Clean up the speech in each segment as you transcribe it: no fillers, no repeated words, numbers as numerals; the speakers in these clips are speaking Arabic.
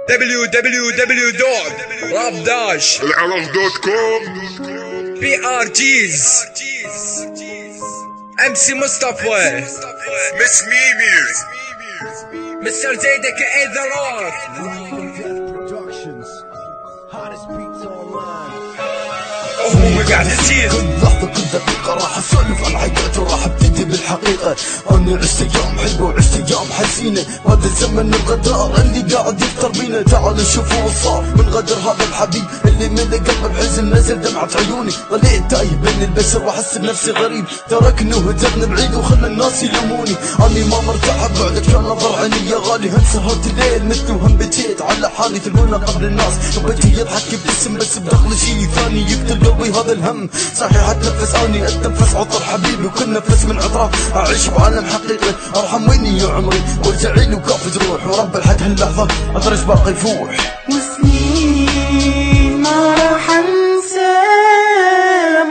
www.rapdash.com PRGs MC مصطفى Miss Mimi Mr. زيدك ذا روك هم قاعد يصير كل لحظة كل دقيقة راح اسولف عن حياتي وراح ابتدي بالحقيقة. انا عشت ايام حلوة وعشت ايام حزينة، هذا الزمن الغدار اللي قاعد يفتر بينا. تعالوا نشوفوا وصار من غدر هذا الحبيب اللي من قلب الحزن نزل دمعة عيوني. ظليت تايه بين البشر واحس بنفسي غريب، تركني وهجرني بعيد وخلى الناس يلوموني. اني ما مرتاح بعدك كان نظر عيني يا غالي، هن سهرت الليل مثل وهم بكيت على حالي تلونا قبل الناس. وبيتي يضحك يبتسم بس بداخل شي ثاني يقتل قلبي هذا الهم. صحيح اتنفس اني اتنفس عطر حبيبي، وكل نفس من عطره اعيش بعالم حقيقي. ارحم ويني يا عمري وارجعي لي وكافي جروح، ورب لحد هاللحظه ادري ايش باقي يفوح. وسنين ما راح انسى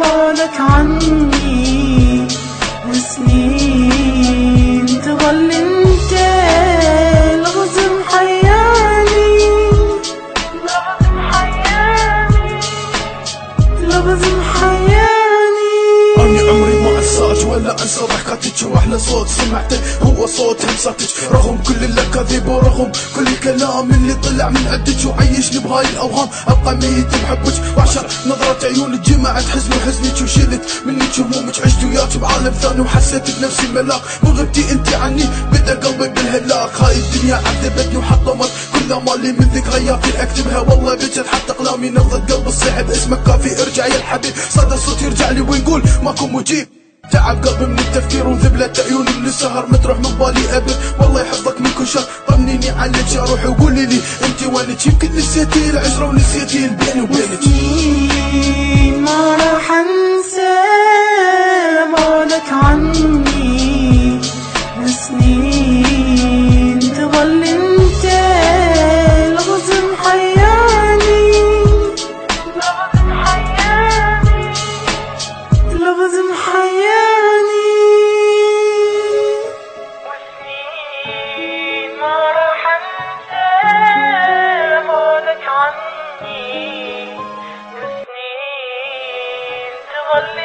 بعدك عني، وسنين تظل انت لغز محياني، لغز محياني، لغز محياني. اني عمري ما انساك ولا انسى ضحكاتك، واحلى صوت سمعته هو صوت همساتك. رغم كل الاكاذيب ورغم كل الكلام اللي طلع من عندك وعيشني بهاي الاوهام، ابقى ميت بحبك وعشان نظرة عيونك جمعت حزني وحزنك وشلت منك همومك. عشت وياك بعالم ثاني وحسيت بنفسي ملاك، من غبتي انت عني بدا قلبي بالهلاك. هاي الدنيا عذبتني وحطمت كل امالي من ذكرياتي اكتبها، والله بجد حتى اقلامي نبضت قلب الصيح باسمك كافي. ارجع يا الحبيب صدى الصوت يرجع لي ويقول ماكو مجيب. تعب قلبي من التفكير وذبلت عيوني من السهر، متروح من بالي ابد والله يحفظك من كل شر. طمنيني عنك يا روحي وقولي لي انت وينك، يمكن نسيتي العشره ونسيتي البيني وبينك. وسنين ما راح انسى بعدك عني، وسنين تظل انت لغز محياني، لغز محياني، لغز محياني. وسنين ما راح انسى بعدك عني، وسنين تظل